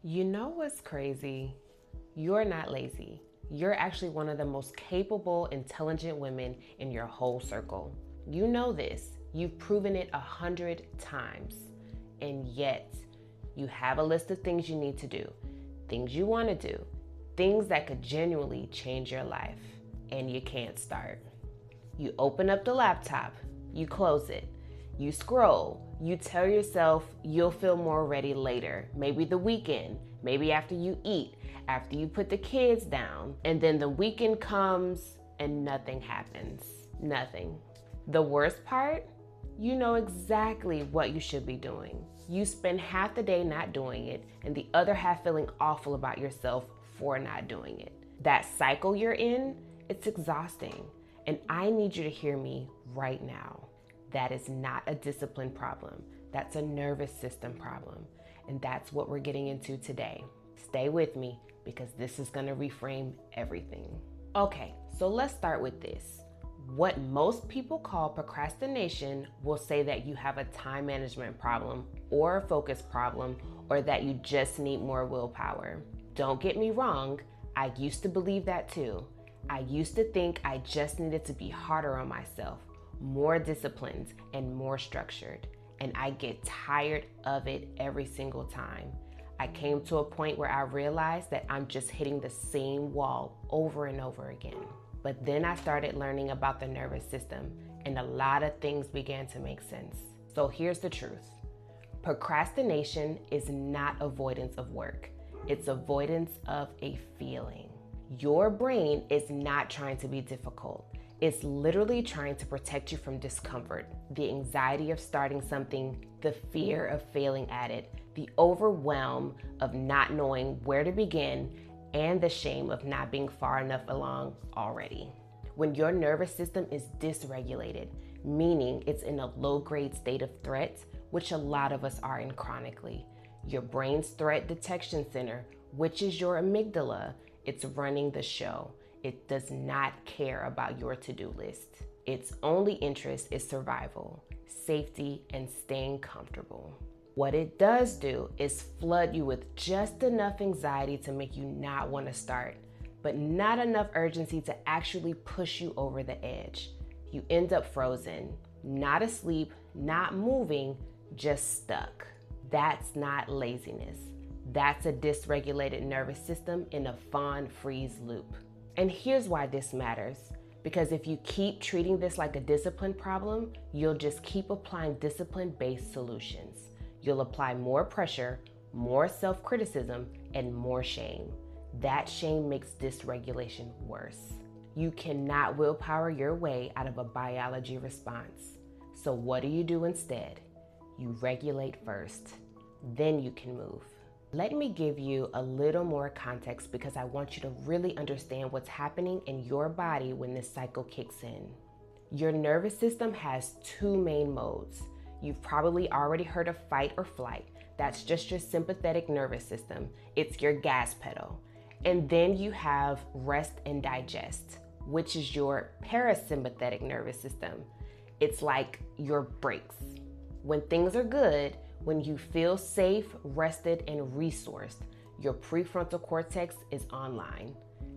You know what's crazy? You're not lazy. You're actually one of the most capable, intelligent women in your whole circle. You know this. You've proven it 100 times. And yet, you have a list of things you need to do, things you want to do, things that could genuinely change your life, and you can't start. You open up the laptop, you close it, you scroll, you tell yourself you'll feel more ready later, maybe the weekend, maybe after you eat, after you put the kids down, and then the weekend comes and nothing happens. Nothing. The worst part? You know exactly what you should be doing. You spend half the day not doing it and the other half feeling awful about yourself for not doing it. That cycle you're in, it's exhausting. And I need you to hear me right now. That is not a discipline problem. That's a nervous system problem. And that's what we're getting into today. Stay with me because this is going to reframe everything. Okay, so let's start with this. What most people call procrastination will say that you have a time management problem or a focus problem or that you just need more willpower. Don't get me wrong, I used to believe that too. I used to think I just needed to be harder on myself, more disciplined, and more structured. And I get tired of it every single time. I came to a point where I realized that I'm just hitting the same wall over and over again. But then I started learning about the nervous system, and a lot of things began to make sense. So here's the truth. Procrastination is not avoidance of work. It's avoidance of a feeling. Your brain is not trying to be difficult. It's literally trying to protect you from discomfort, the anxiety of starting something, the fear of failing at it, the overwhelm of not knowing where to begin, and the shame of not being far enough along already. When your nervous system is dysregulated, meaning it's in a low-grade state of threat, which a lot of us are in chronically, your brain's threat detection center, which is your amygdala, it's running the show. It does not care about your to-do list. Its only interest is survival, safety, and staying comfortable. What it does do is flood you with just enough anxiety to make you not want to start, but not enough urgency to actually push you over the edge. You end up frozen, not asleep, not moving, just stuck. That's not laziness. That's a dysregulated nervous system in a fawn freeze loop. And here's why this matters. Because if you keep treating this like a discipline problem, you'll just keep applying discipline-based solutions. You'll apply more pressure, more self-criticism, and more shame. That shame makes dysregulation worse. You cannot willpower your way out of a biology response. So what do you do instead? You regulate first, then you can move. Let me give you a little more context because I want you to really understand what's happening in your body when this cycle kicks in. Your nervous system has two main modes. You've probably already heard of fight or flight. That's just your sympathetic nervous system. It's your gas pedal. And then you have rest and digest, which is your parasympathetic nervous system. It's like your brakes. When things are good, when you feel safe, rested, and resourced, your prefrontal cortex is online.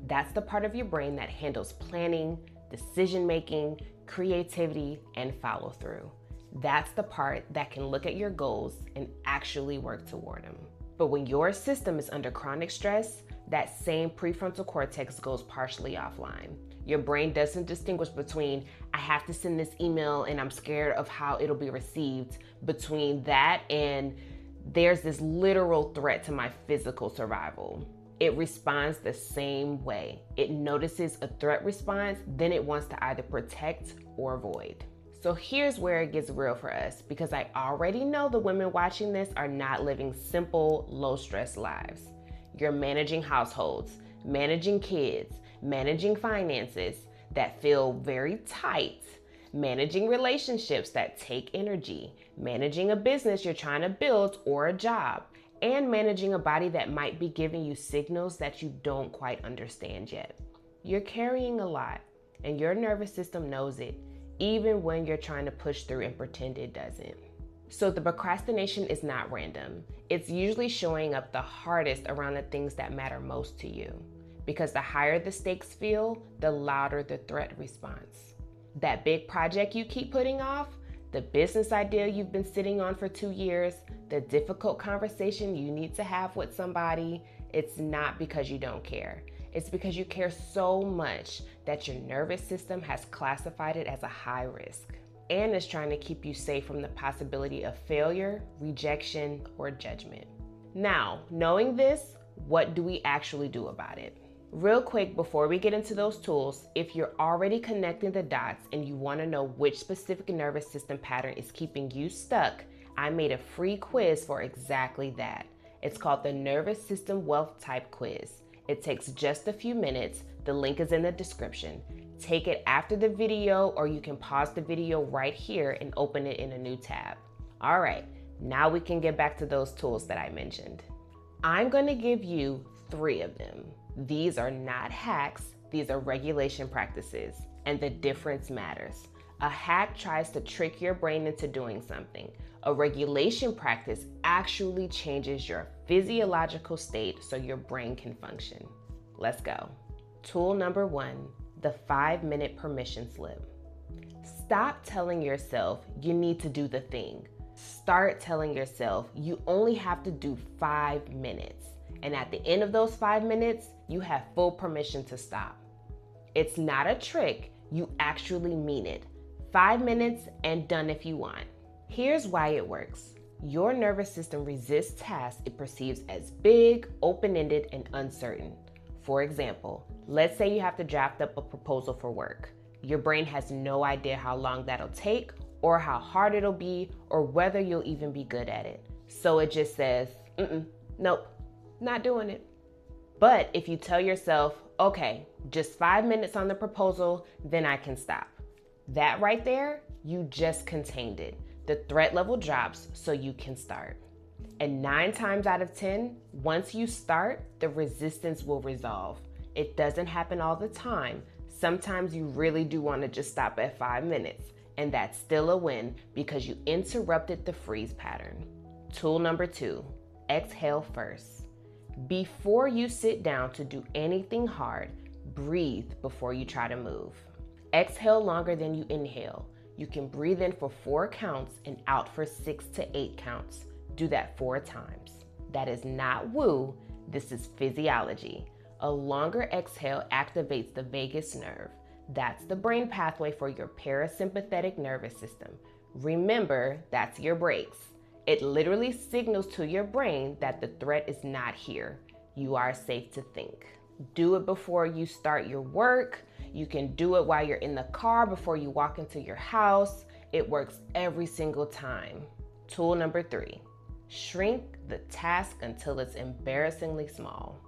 That's the part of your brain that handles planning, decision-making, creativity, and follow-through. That's the part that can look at your goals and actually work toward them. But when your system is under chronic stress, that same prefrontal cortex goes partially offline. Your brain doesn't distinguish between, I have to send this email and I'm scared of how it'll be received, between that and there's this literal threat to my physical survival. It responds the same way. It notices a threat response, then it wants to either protect or avoid. So here's where it gets real for us, because I already know the women watching this are not living simple, low-stress lives. You're managing households, managing kids, managing finances that feel very tight, managing relationships that take energy, managing a business you're trying to build or a job, and managing a body that might be giving you signals that you don't quite understand yet. You're carrying a lot, and your nervous system knows it, even when you're trying to push through and pretend it doesn't. So the procrastination is not random. It's usually showing up the hardest around the things that matter most to you. Because the higher the stakes feel, the louder the threat response. That big project you keep putting off, the business idea you've been sitting on for 2 years, the difficult conversation you need to have with somebody, it's not because you don't care. It's because you care so much that your nervous system has classified it as a high risk and is trying to keep you safe from the possibility of failure, rejection, or judgment. Now, knowing this, what do we actually do about it? Real quick, before we get into those tools, if you're already connecting the dots and you want to know which specific nervous system pattern is keeping you stuck, I made a free quiz for exactly that. It's called the Nervous System Wealth Type Quiz. It takes just a few minutes. The link is in the description. Take it after the video, or you can pause the video right here and open it in a new tab. All right, now we can get back to those tools that I mentioned. I'm going to give you 3 of them. These are not hacks, these are regulation practices, and the difference matters. A hack tries to trick your brain into doing something. A regulation practice actually changes your physiological state so your brain can function. Let's go. Tool number 1, the 5-minute permission slip. Stop telling yourself you need to do the thing. Start telling yourself you only have to do 5 minutes. And at the end of those 5 minutes, you have full permission to stop. It's not a trick, you actually mean it. 5 minutes and done if you want. Here's why it works. Your nervous system resists tasks it perceives as big, open-ended, and uncertain. For example, let's say you have to draft up a proposal for work. Your brain has no idea how long that'll take, or how hard it'll be, or whether you'll even be good at it. So it just says, nope, not doing it. But if you tell yourself, okay, just 5 minutes on the proposal, then I can stop. That right there, you just contained it. The threat level drops so you can start. And 9 times out of 10, once you start, the resistance will resolve. It doesn't happen all the time. Sometimes you really do want to just stop at 5 minutes, and that's still a win because you interrupted the freeze pattern. Tool number 2, exhale first. Before you sit down to do anything hard, breathe before you try to move. Exhale longer than you inhale. You can breathe in for 4 counts and out for 6 to 8 counts. Do that 4 times. That is not woo, this is physiology. A longer exhale activates the vagus nerve. That's the brain pathway for your parasympathetic nervous system. Remember, that's your brakes. It literally signals to your brain that the threat is not here. You are safe to think. Do it before you start your work. You can do it while you're in the car before you walk into your house. It works every single time. Tool number 3, shrink the task until it's embarrassingly small.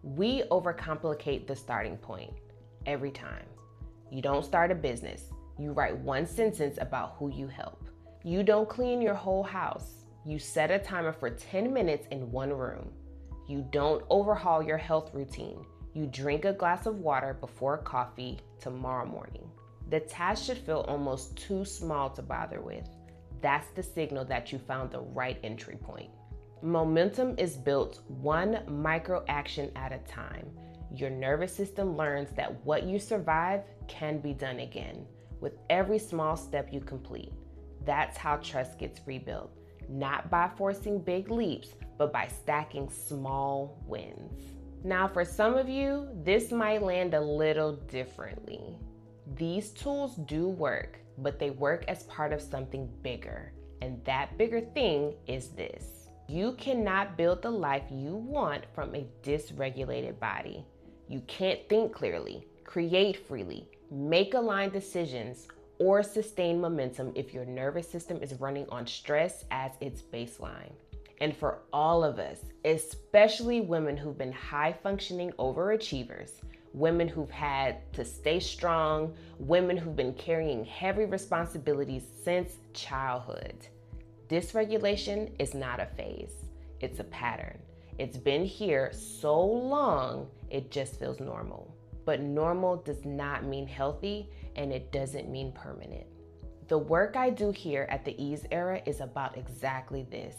We overcomplicate the starting point every time. You don't start a business. You write 1 sentence about who you help. You don't clean your whole house. You set a timer for 10 minutes in 1 room. You don't overhaul your health routine. You drink a glass of water before coffee tomorrow morning. The task should feel almost too small to bother with. That's the signal that you found the right entry point. Momentum is built 1 micro action at a time. Your nervous system learns that what you survive can be done again with every small step you complete. That's how trust gets rebuilt, not by forcing big leaps, but by stacking small wins. Now, for some of you, this might land a little differently. These tools do work, but they work as part of something bigger. And that bigger thing is this. You cannot build the life you want from a dysregulated body. You can't think clearly, create freely, make aligned decisions, or sustain momentum if your nervous system is running on stress as its baseline. And for all of us, especially women who've been high-functioning overachievers, women who've had to stay strong, women who've been carrying heavy responsibilities since childhood, dysregulation is not a phase. It's a pattern. It's been here so long, it just feels normal. But normal does not mean healthy, and it doesn't mean permanent. The work I do here at the Ease Era is about exactly this.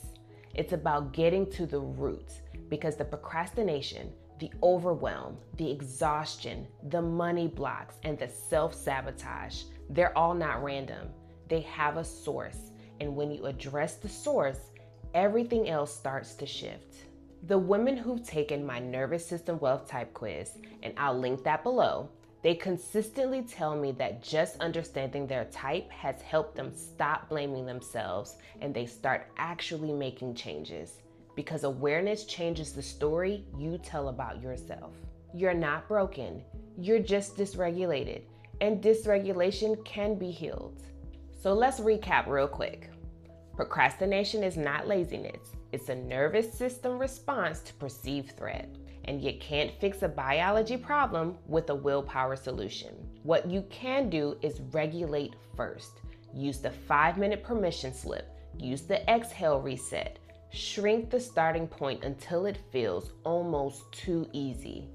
It's about getting to the root, because the procrastination, the overwhelm, the exhaustion, the money blocks, and the self-sabotage, they're all not random. They have a source, and when you address the source, everything else starts to shift. The women who've taken my nervous system wealth type quiz, and I'll link that below, they consistently tell me that just understanding their type has helped them stop blaming themselves and they start actually making changes. Because awareness changes the story you tell about yourself. You're not broken, you're just dysregulated, and dysregulation can be healed. So let's recap real quick. Procrastination is not laziness. It's a nervous system response to perceived threat. And you can't fix a biology problem with a willpower solution. What you can do is regulate first. Use the 5-minute permission slip. Use the exhale reset. Shrink the starting point until it feels almost too easy.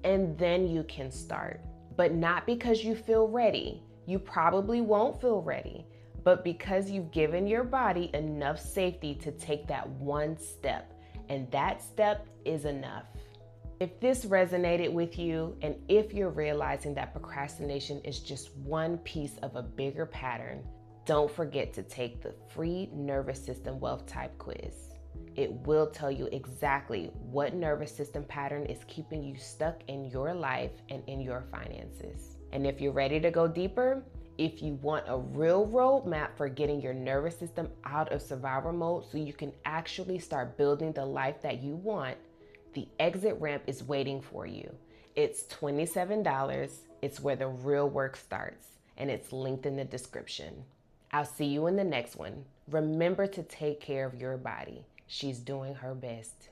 And then you can start. But not because you feel ready. You probably won't feel ready. But because you've given your body enough safety to take that one step. And that step is enough. If this resonated with you, and if you're realizing that procrastination is just one piece of a bigger pattern, don't forget to take the free nervous system wealth type quiz. It will tell you exactly what nervous system pattern is keeping you stuck in your life and in your finances. And if you're ready to go deeper, if you want a real roadmap for getting your nervous system out of survival mode so you can actually start building the life that you want, the exit ramp is waiting for you. It's $27. It's where the real work starts, and it's linked in the description. I'll see you in the next one. Remember to take care of your body. She's doing her best.